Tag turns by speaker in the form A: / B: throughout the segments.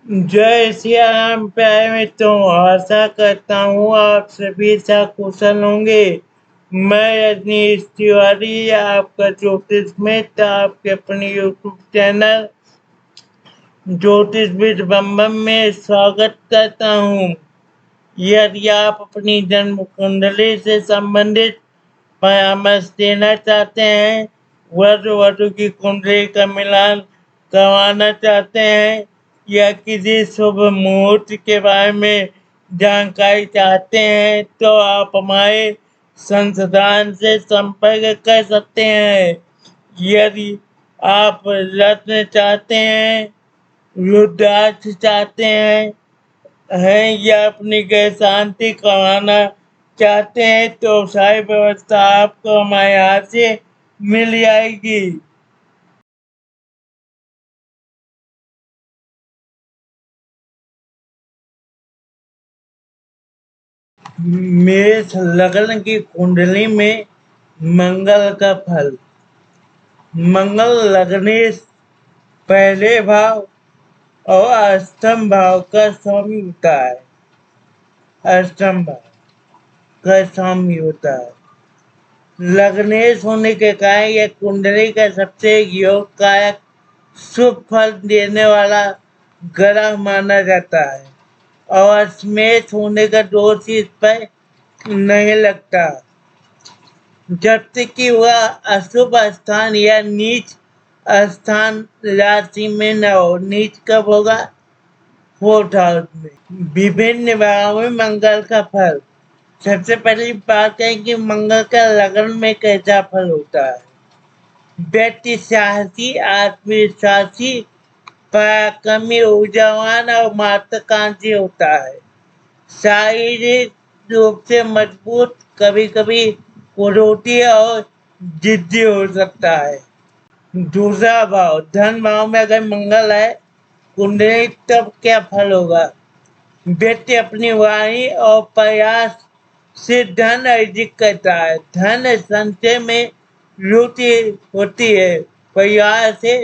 A: जय सिया राम प्यारे मित्रों, आशा करता हूँ आप सभी सकुशल होंगे। मैं रजनीश तिवारी, आपका ज्योतिष मित्र, आपके अपने यूट्यूब चैनल ज्योतिष विद बम बम में स्वागत करता हूँ। यदि आप अपनी जन्म कुंडली से संबंधित परामर्श देना चाहते हैं, वर वधु की कुंडली का मिलान करवाना चाहते हैं या किसी शुभ मुहूर्त के बारे में जानकारी चाहते हैं, तो आप हमारे संस्थान से संपर्क कर सकते हैं। यदि आप रत्न चाहते हैं, रुद्राक्ष चाहते हैं या अपनी गृह शांति करवाना चाहते हैं, तो सारी व्यवस्था आपको हमारे यहाँ से मिल जाएगी। मेष लग्न की कुंडली में मंगल का फल। मंगल लग्नेश पहले भाव और अष्टम भाव का स्वामी होता है। अष्टम भाव का स्वामी होता है। लग्नेश होने के कारण यह कुंडली का सबसे योगकारक शुभ फल देने वाला ग्रह माना जाता है और अश्मेध होने का दोष इस पर नहीं लगता, जब तक कि वह अशुभ स्थान या नीच स्थान राशि में न हो। नीच कब होगा? 4th हाउस में। विभिन्न भावों में मंगल का फल। सबसे पहली बात है कि मंगल का लग्न में कैसा फल होता है। व्यक्ति साहसी, आत्मविश्वासी, पराक्रमी, ऊर्जावान और महत्वाकांक्षी होता है। शारीरिक रूप से मजबूत, कभी कभी कुरूती और जिद्दी हो सकता है। दूसरा भाव, धन भाव में अगर मंगल है कुंडली, तब क्या फल होगा? व्यक्ति अपनी वाणी और प्रयास से धन अर्जित करता है। धन संचय में रुचि होती है, परिवार से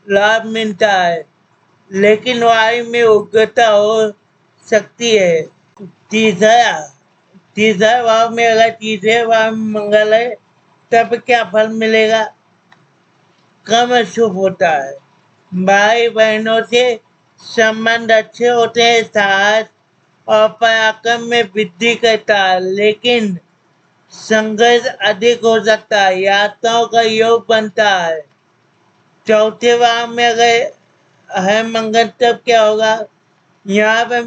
A: लाभ मिलता है, लेकिन वायु में उग्रता हो सकती है। तीसरा तीसरा भाव में अगर तीसरे भाव में मंगल है, तब क्या फल मिलेगा? कम शुभ होता है। भाई बहनों से संबंध अच्छे होते हैं। साहस और पराक्रम में वृद्धि करता है, लेकिन संघर्ष अधिक हो सकता है। यात्राओं का योग बनता है। चौथे भाव में अगर है मंगल, तब क्या होगा? यहाँ पे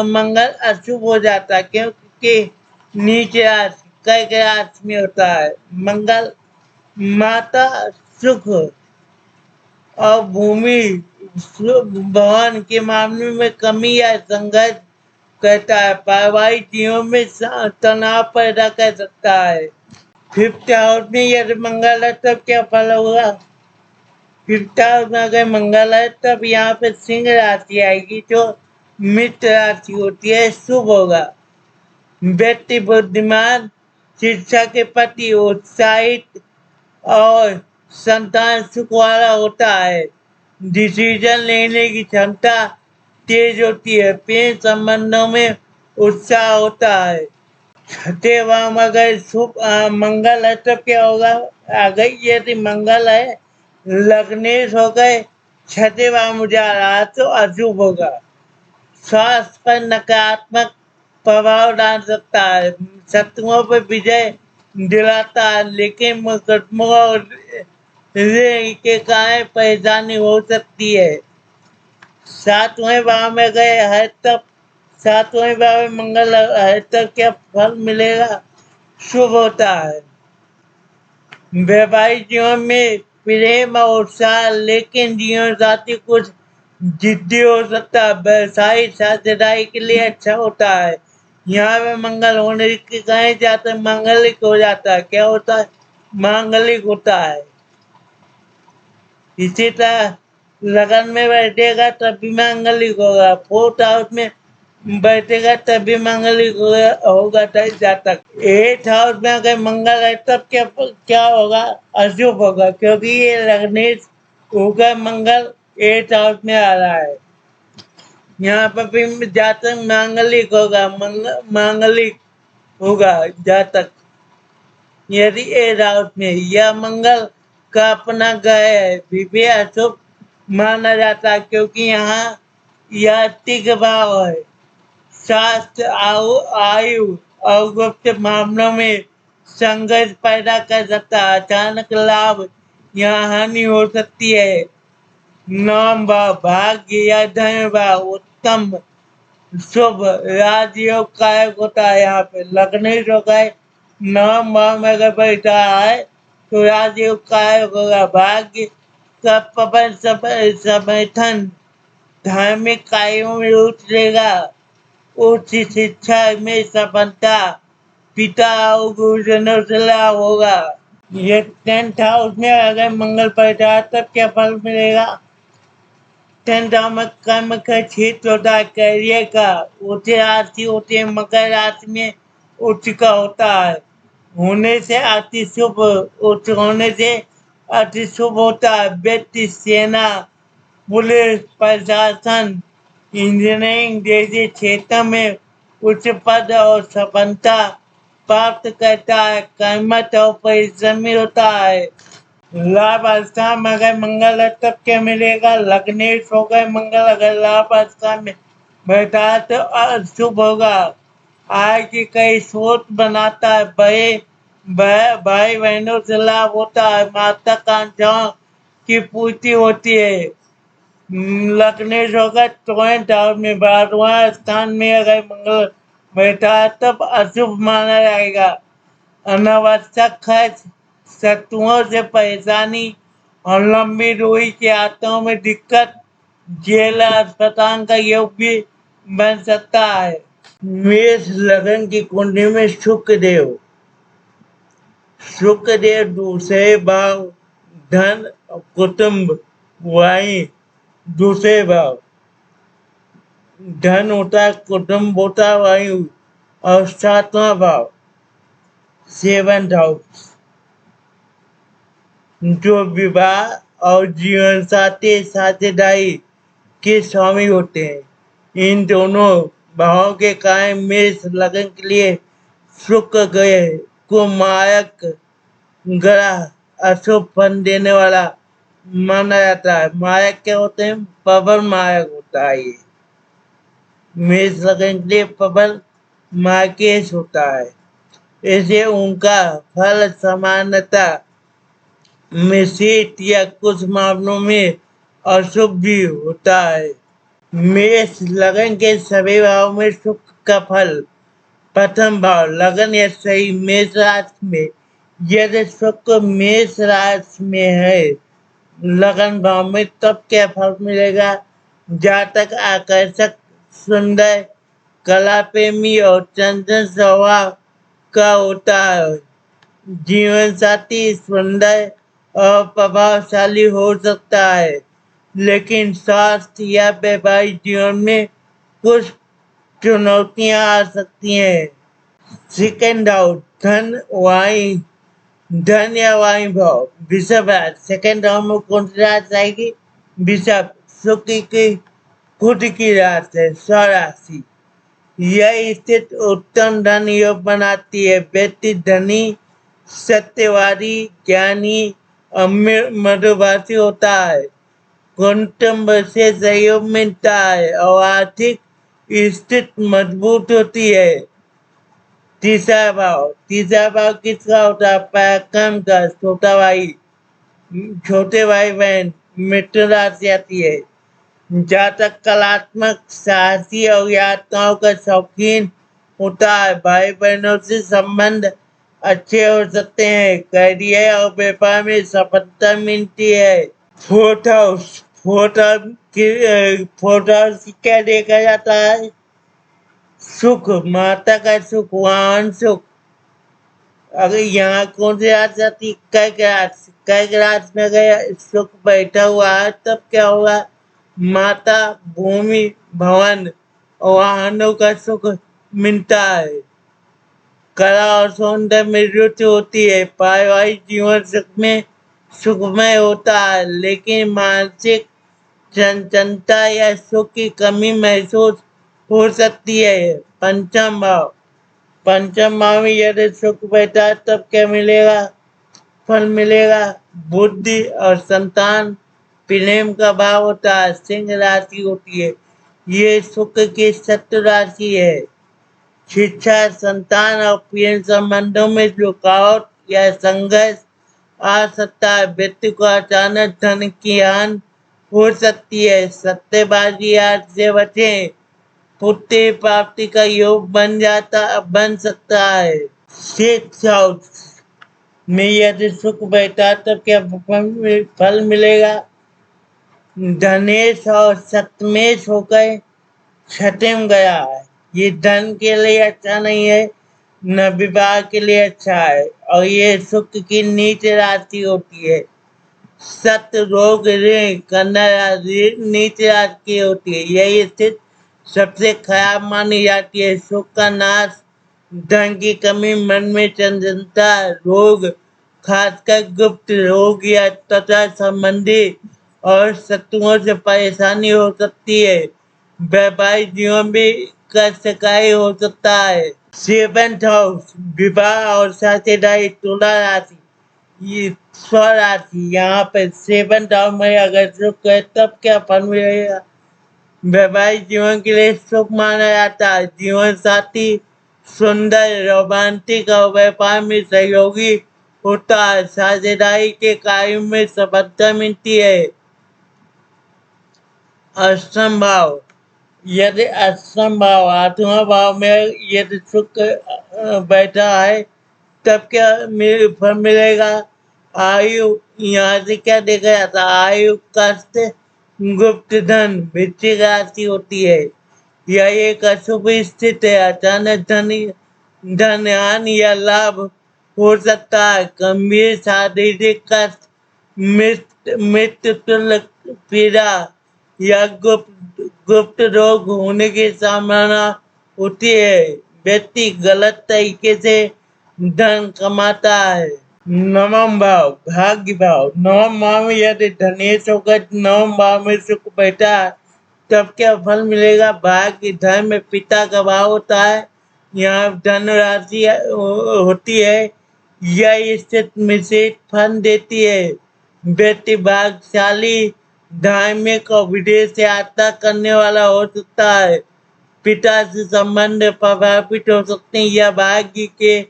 A: मंगल अशुभ हो जाता है, क्योंकि नीचे राशि कर्क राशि में होता है। मंगल माता, सुख और भूमि भवन के मामले में कमी या संघर्ष करता है। पारिवारिक जीवन में तनाव पैदा कर सकता है। 5th हाउस में यदि मंगल है, तब क्या फल होगा? 5th हाउस में अगर मंगल है, तब यहाँ पे सिंह राशि आएगी, जो मित्र राशि होती है, शुभ होगा। व्यक्ति बुद्धिमान, शिक्षा के प्रति उत्साहित और संतान सुख वाला होता है। डिसीजन लेने की क्षमता तेज होती है। प्रेम संबंधों में उत्साह होता है। छठे भाव में अगर शुभ मंगल है, तब क्या होगा? अगर यदि मंगल है लग्नेश हो गए, छठे भाव में जा रहा है, तो अशुभ होगा। स्वास्थ्य पर नकारात्मक प्रभाव डाल सकता है। शत्रुओं पर विजय दिलाता है, लेकिन मुकदमों के कारण परेशानी हो सकती है। 7वें भाव में गए है, तब 7वें भाव में मंगल है, तब क्या फल मिलेगा? शुभ होता है। वैवाहिक जीवन में प्रेम और उत्साह, लेकिन जीवन साथी कुछ जिद्दी हो सकता है। व्यवसायिक साझेदारी के लिए अच्छा होता है। यहाँ पे मंगल होने के कारण जाते मांगलिक हो जाता है। क्या होता है? मांगलिक होता है। इसी तरह लगन में बैठेगा तब भी मांगलिक होगा। 4th हाउस में बैठेगा तब भी मांगलिक होगा जातक। 8th हाउस में अगर मंगल है, तब क्या होगा? अशुभ होगा, क्योंकि ये लग्नेश होकर मंगल 8th हाउस में आ रहा है। यहाँ पर भी जातक मांगलिक होगा, मांगलिक होगा जातक। यदि ए राउत में यह मंगल का अपना ग्रह है, विवेक अशुभ माना जाता है, क्योंकि यहाँ यह तिग भाव है। शास्त्र आयु और गुप्त मामलों में संघर्ष पैदा कर सकता है। अचानक लाभ यहाँ हानि हो सकती है। नाम भाव भाग्य या धन भाव उत्तम शुभ राजयोग कारक होता है। यहाँ पे लग्नेश होगा, नाम भाव में अगर बैठा है तो राजयोग कारक होगा। भाग्य का प्रबल समर्थन, धार्मिक कार्यों में रुचि लेगा, उच्च शिक्षा में सफलता, पिता और गुरुजनों से लाभ होगा। ये 10th हाउस में अगर मंगल बैठा है तब क्या फल मिलेगा? 10th हाउस में कर्म का क्षेत्र होता है, करियर का। उच्च राशि होती है, मकर राशि में उच्च का होता है, होने से अति शुभ, उच्च होने से अति शुभ होता है। व्यक्ति सेना, पुलिस, प्रशासन, इंजीनियरिंग जैसे क्षेत्र में उच्च पद और सफलता प्राप्त करता है। कर्मठ और परिश्रमी होता है। लाभ अवस्था में अगर मंगल है तब क्या मिलेगा? लग्नेश हो गए मंगल अगर लाभ अवस्था में बैठा है तो अशुभ होगा। आय की कई स्रोत बनाता है, भाई बहनों से लाभ होता है, महत्वाकांक्षाओं की पूर्ति होती है। लग्नेश होगा 20th हाउस में 12वां स्थान में अगर मंगल बैठा है तब अशुभ माना जाएगा। अनावश्यक खर्च, शत्रुओं से परेशानी और लंबी दूरी के यात्राओं में दिक्कत, जेल अस्पताल का योग भी बन सकता है। मेष लगन की कुंडली में शुक्रदेव दूसरे भाव, धन कुटुंब वाई दूसरे भाव, धन होता है, कुटुंब होता है वायु, और 7वां भाव 7th हाउस जो विवाह और जीवन साथी साझेदारी के स्वामी होते हैं। इन दोनों भावों के कारण मेष लगन के लिए शुक्र ग्रह को मायक ग्रह, अशुभ फल देने वाला माना जाता है। मायक क्या होते हैं? प्रबल मायक होता है ये। मेष लगन के लिए प्रबल मार्केश होता है। इसे उनका फल समानता मिश्रित या कुछ मामलों में अशुभ भी होता है। मेष लगन के सभी भाव में शुक्र का फल। प्रथम भाव लगन या सही मेष राशि में, यदि शुक्र मेष राशि में है लगन भाव में तब क्या फल मिलेगा? जातक आकर्षक, सुंदर, कला प्रेमी और चंचल स्वभाव का होता है। जीवन साथी सुंदर और प्रभावशाली हो सकता है, लेकिन स्वास्थ्य या वैवाहिक जीवन में कुछ चुनौतियां आ सकती हैं। सेकंड हाउस धन या वायु भाव, वृषभ राशि। सेकंड हाउस में कौन सी राशि आएगी? वृषभ, शुक्र की खुद की राशि है, स्वराशि। यह स्थिति उत्तम धन योग बनाती है। व्यक्ति धनी, सत्यवादी, ज्ञानी और मधुभाषी होता है। कुटुंब से सहयोग मिलता है और आर्थिक स्थिति मजबूत होती है। तीसरा भाव किसका होता है? पराक्रम का, छोटे भाई बहन, मित्र राशि आती है। जातक कलात्मक, साहसी और यात्राओं का शौकीन होता है। भाई बहनों से संबंध अच्छे हो सकते हैं। करियर और व्यापार में सफलता मिलती है। फोर्थ हाउस क्या देखा जाता है? सुख, माता का सुख, वाहन सुख। अगर यहाँ कौन सी राशि आती? कर्क राशि में अगर सुख बैठा हुआ है तब क्या होगा? माता, भूमि, भवन और वाहनों का सुख मिलता है। कला और सौंदर्य में रुचि होती है। पारिवारिक जीवन सुखमय होता है, लेकिन मानसिक चंचलता या सुख की कमी महसूस हो सकती है। पंचम भाव में यदि सुख बैठा है तब क्या मिलेगा? फल मिलेगा। बुद्धि और संतान प्रेम का भाव होता है। सिंह राशि होती है, ये सुख की शत्रु राशि है। शिक्षा, संतान और प्रेम संबंधों में रुकावट या संघर्ष आ सकता है। व्यक्ति को अचानक धन की हानि हो सकती है। सट्टेबाजी आदि से बचें। पुत्र प्राप्ति का योग बन सकता है। सिक्स हाउस में यदि सुख बैठा तो क्या फल मिलेगा? धनेश और सप्तमेश होकर छठे में गया है। ये धन के लिए अच्छा नहीं है, न विवाह के लिए अच्छा है, और ये सुख की नीच राशि होती है। सत, रोग, ऋण, कन्या राशि नीच राशि की होती है। यही स्थिति सबसे खराब मानी जाती है। सुख का नाश, धन की कमी, मन में चंचलता, रोग, खासकर गुप्त रोग या त्वचा संबंधी और शत्रुओं से परेशानी हो सकती है। वैवाहिक जीवन भी कष्टकारी हो सकता है। सेवंथ हाउस, विवाह और साझेदारी, तुला राशि, ये स्वराशि। यहाँ पे सेवंथ हाउस में अगर सुख है तब क्या फल मिलेगा? वैवाहिक जीवन के लिए शुभ माना जाता है। जीवन साथी सुंदर, रोमांटिक और व्यापार में सहयोगी होता है। साझेदारी के कार्यों में सफलता मिलती है। अष्टम भाव, यदि अष्टम भाव आठवां भाव में यदि सुख बैठा है तब क्या फल मिलेगा? आयु, यहाँ से क्या देखा जाता है? आयु, कष्ट, गुप्त धन, वृश्चिक राशि होती है। यह एक अशुभ स्थिति है। अचानक धन हानि या लाभ हो सकता है। गंभीर शारीरिक कष्ट, मृत्यु तुल्य पीड़ा या गुप्त रोग होने की संभावना होती है। व्यक्ति गलत तरीके से धन कमाता है। नवम भाव, भाग्य भाव। नवम भाव में यदि धनेश होकर नवम भाव में सुख बैठा है तब क्या फल मिलेगा? भाग्य, धन में पिता का भाव होता है। यहाँ धन राशि होती है। यह स्थिति विशेष फल देती है। व्यक्ति भाग्यशाली, धार्मिक और विदेश से यात्रा करने वाला हो सकता है। पिता से संबंध प्रभावित हो सकते हैं या भाग्य के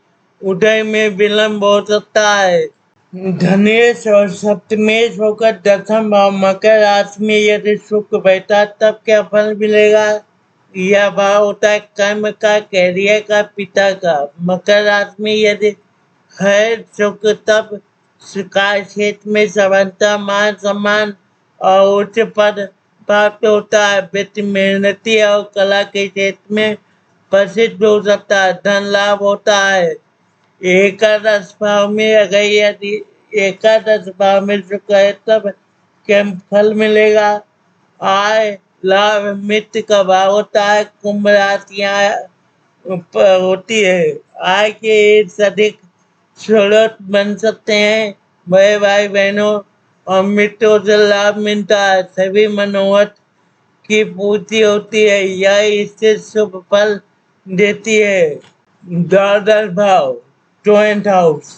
A: उदय में विलंब हो सकता है। धनेश और सप्तमेश होकर दसम भाव मकर राशि में यदि सुख बैठा तब क्या फल मिलेगा? यह भाव होता है कर्म का, कैरियर का, पिता का। मकर राशि में यदि है सुख तब कार्य क्षेत्र में सफलता, मान सम्मान और उच्च पद प्राप्त होता है। व्यक्ति मेहनती और कला के क्षेत्र में प्रसिद्ध हो सकता है। धन लाभ होता है। एकादश भाव में अगर यदि एकादश भाव में सुख है तब क्या फल मिलेगा? आय, लाभ, मित्र का भाव होता है। कुंभ राशियां होती है। आय के अधिक स्रोत बन सकते हैं। बड़े भाई बहनों और मित्रों से लाभ मिलता है। सभी मनोरथ की पूर्ति होती है। यह इससे शुभ फल देती है। द्वादश भाव, ट्वेल्थ हाउस,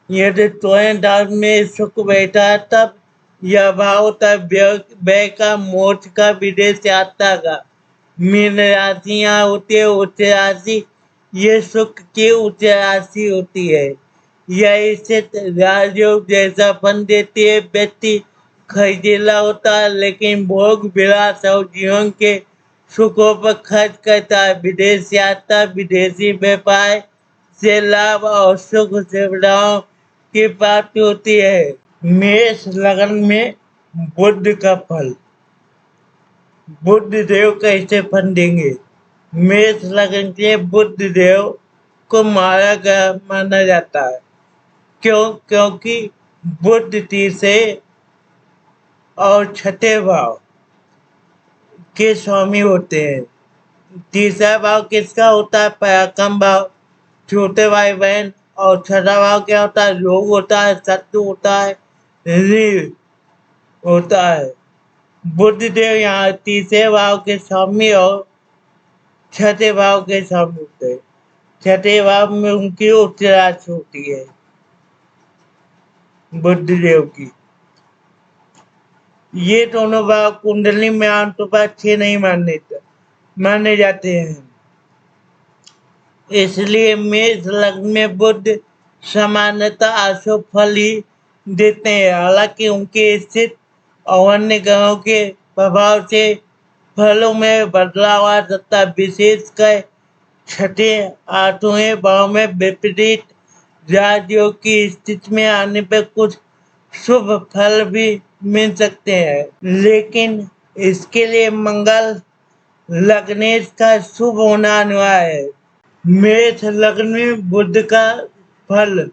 A: यदि ट्वेल्थ हाउस में सुख बैठा है तब यह भाव होता है व्यय का, मोक्ष का, विदेश यात्रा का। मीन राशियां होती है उच्च राशि, ये सुख की उच्च राशि होती है। यह स्थित राजयोग जैसा फल देती है। व्यक्ति खर्चीला होता है लेकिन भोग विलास और जीवन के सुखों पर खर्च करता है। विदेश यात्रा, विदेशी व्यापार से लाभ और सुख सुविधाओं की प्राप्ति होती है। मेष लग्न में बुध का फल, बुध देव कैसे फल देंगे? मेष लग्न के बुध देव को मारा गया माना जाता है। क्योंकि बुध तीसरे और छठे भाव के स्वामी होते हैं। तीसरा भाव किसका होता है? पराक्रम भाव, छोटे भाई बहन। और छठा भाव क्या होता है? रोग होता है, शत्रु होता है, ऋण होता है। बुध देव यहाँ तीसरे भाव के स्वामी और छठे भाव के स्वामी होते हैं। छठे भाव में उनकी उच्च राशि होती है बुध देव की। ये दोनों भाव कुंडली में आमतौर पर अच्छे नहीं माने जाते हैं, इसलिए मेष लग्न में बुध सामान्यतः अशुभ फल ही देते हैं। हालांकि उनके स्थित और अन्य ग्रहों के प्रभाव से फलों में बदलाव आ सकता है। विशेषकर छठे आठवें भाव में विपरीत राजयोग की स्थिति में आने पर कुछ शुभ फल भी मिल सकते हैं, लेकिन इसके लिए मंगल लग्नेश का शुभ होना अनिवार्य है। मेष लग्न में बुध का फल।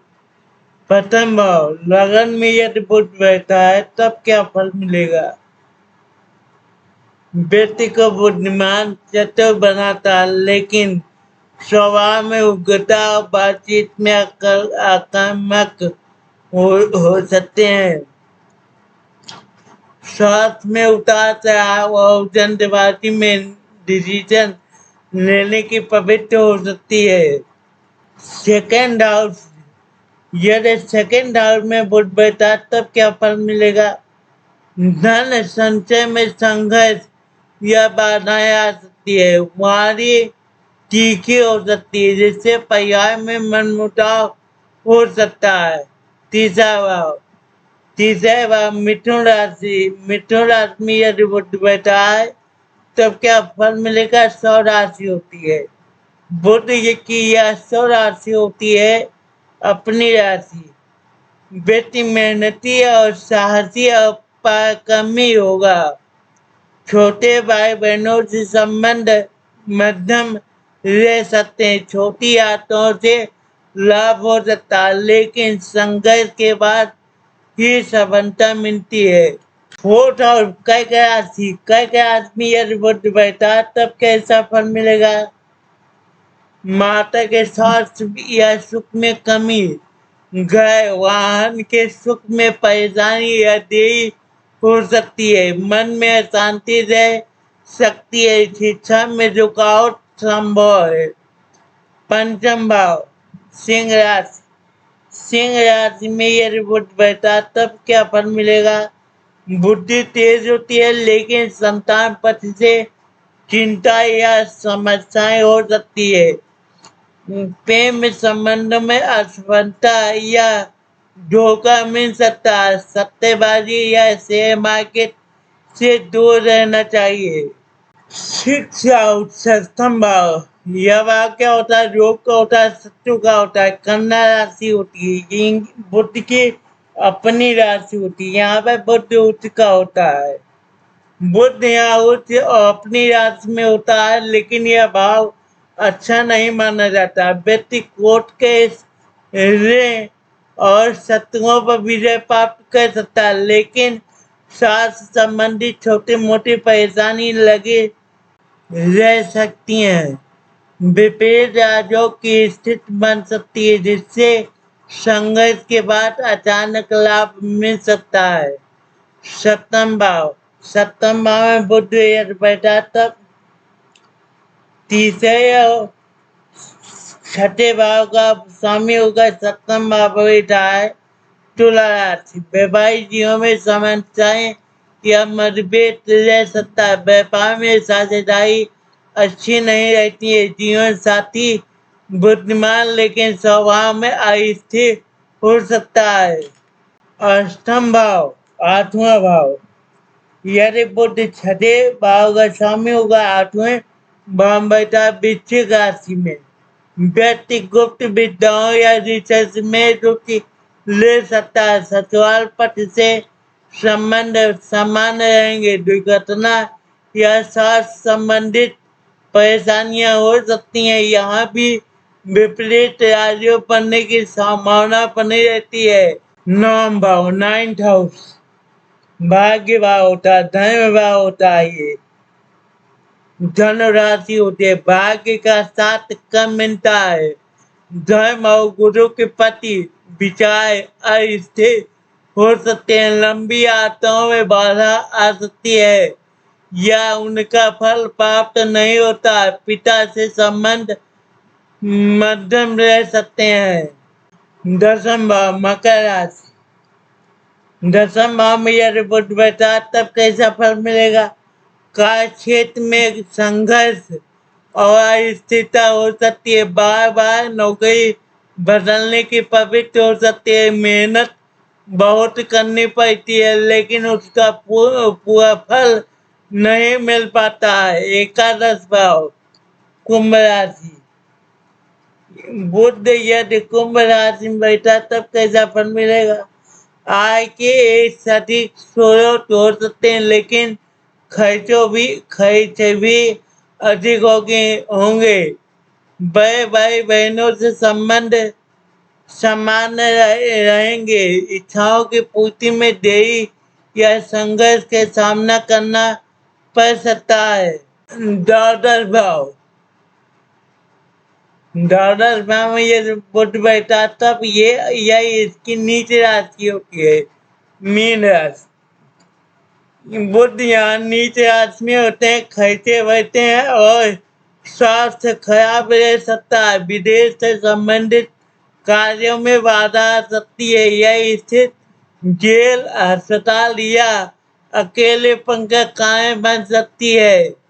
A: प्रथम भाव लगन में यदि बुध बैठा है तब क्या फल मिलेगा? व्यक्ति को बुद्धिमान चतुर बनाता है, लेकिन स्वभाव में उग्रता और बातचीत में आक्रामक हो सकते हैं। स्वास्थ्य में उतार चढ़ाव और जल्दबाजी में डिसीजन लेने की प्रवृत्ति हो सकती है। सेकेंड हाउस यदि सेकेंड हाउस में बुध बैठा है तब क्या फल मिलेगा? धन संचय में संघर्ष या बाधाएं आ सकती है। वारी तीखी हो सकती है, जिससे परिवार में मनमुटाव हो सकता है। तीसरा भाव मिथुन राशि में यदि बुध बैठा है तब क्या फल मिलेगा? सौ राशि होती है। बुध की यह सौ राशि होती है अपनी राशि। व्यक्ति मेहनती और साहसी और पराक्रमी होगा। छोटे भाई बहनों से संबंध मध्यम रह सकते हैं। छोटी आदतों से लाभ हो सकता है, लेकिन संघर्ष के बाद ही सफलता मिलती है। फोर्थ और कर्क राशि में यदि बुध बैठा है तब कैसा फल मिलेगा? माता के स्वास्थ्य या सुख में कमी, घर वाहन के सुख में परेशानी या देरी हो सकती है। मन में अशांति रह सकती है। शिक्षा में रुकावट संभव है। पंचम भाव सिंह राशि में यदि बुध बैठा तब क्या फल मिलेगा? बुद्धि तेज होती है, लेकिन संतान पक्ष से चिंता या समस्याएं हो सकती है। प्रेम संबंध में असफलता या धोखा मिल सकता है। सट्टेबाजी या शेयर मार्केट से दूर रहना चाहिए। शिक्षा सप्तम भाव यह भाव क्या होता है? रोग का होता है, शत्रु का होता है। कन्या राशि होती है। ये बुध की अपनी राशि होती है। यहाँ पर बुध उच्च का होता है। बुध यहाँ उच्च और अपनी राशि में होता है, लेकिन यह भाव अच्छा नहीं माना जाता। व्यक्ति कोर्ट केस ऋण और शत्रुओं पर विजय प्राप्त कर सकता है, लेकिन स्वास्थ्य संबंधी छोटी मोटी परेशानी लगे रह सकती हैं। विपरीत राजयोग की स्थिति बन सकती है, जिससे संघर्ष के बाद अचानक लाभ मिल सकता है। सप्तम भाव में बुध यदि बैठा तब तीसरे और छठे भाव का स्वामी होगा। सप्तम भाव बैठा है तुला राशि। वैवाहिक जीवन में समस्याएं या मतभेद रह सकता है। व्यापार में साझेदारी अच्छी नहीं रहती है। जीवन साथी बुद्धिमान लेकिन स्वभाव में अस्थिर हो सकता है। अष्टम भाव आठवां भाव यदि बुध छठे भाव का स्वामी होगा। आठवें भाव बैठा वृश्चिक राशि में। व्यक्ति गुप्त विद्याओं या रिसर्च में रुचि ले सकता है। ससुराल पक्ष से संबंध सामान्य रहेंगे। दुर्घटना या स्वास्थ्य संबंधित परेशानियां हो सकती हैं। यहाँ भी विपरीत राज्यों पड़ने की संभावना बनी रहती है। नवम भाव नाइन्थ हाउस भाग्य भाव होता है, धन भाव होता है। ये धन राशि होती है। भाग्य का साथ कम मिलता है। धर्म और गुरु के प्रति विचार अस्थिर हो सकते हैं, लंबी यात्राओं में बाधा आ सकती है या उनका फल प्राप्त नहीं होता। पिता से संबंध मध्यम रह सकते हैं। दसम भाव मकर राशि। दसम भाव में यदि बुध बैठा तब कैसा फल मिलेगा? कार्य क्षेत्र में संघर्ष और अस्थिरता हो सकती है। बार बार नौकरी बदलने की प्रवृत्ति हो सकती है। मेहनत बहुत करनी पड़ती है लेकिन उसका पूरा फल नहीं मिल पाता है। एकादश भाव कुंभ राशि। बुध यदि कुंभ राशि में बैठा तब कैसा फल मिलेगा? आय के एक सटीक स्रोत हो सकते हैं लेकिन खर्च भी अधिक होंगे। बड़े भाई बहनों से संबंध सामान्य रहेंगे। इच्छाओं की पूर्ति में देरी या संघर्ष के सामना करना पड़ सकता है। द्वादश भाव। द्वादश भाव में ये बुध बैठा तब यह इसकी नीच राशि होती है, मीन राशि। बुध यहाँ नीच राशि में होते हैं, खर्चे बढ़ते हैं और स्वास्थ्य खराब रह सकता है। विदेश से संबंधित कार्यों में बाधा आ सकती है। यह स्थिति जेल, अस्पताल या अकेलेपन का कारण बन सकती है।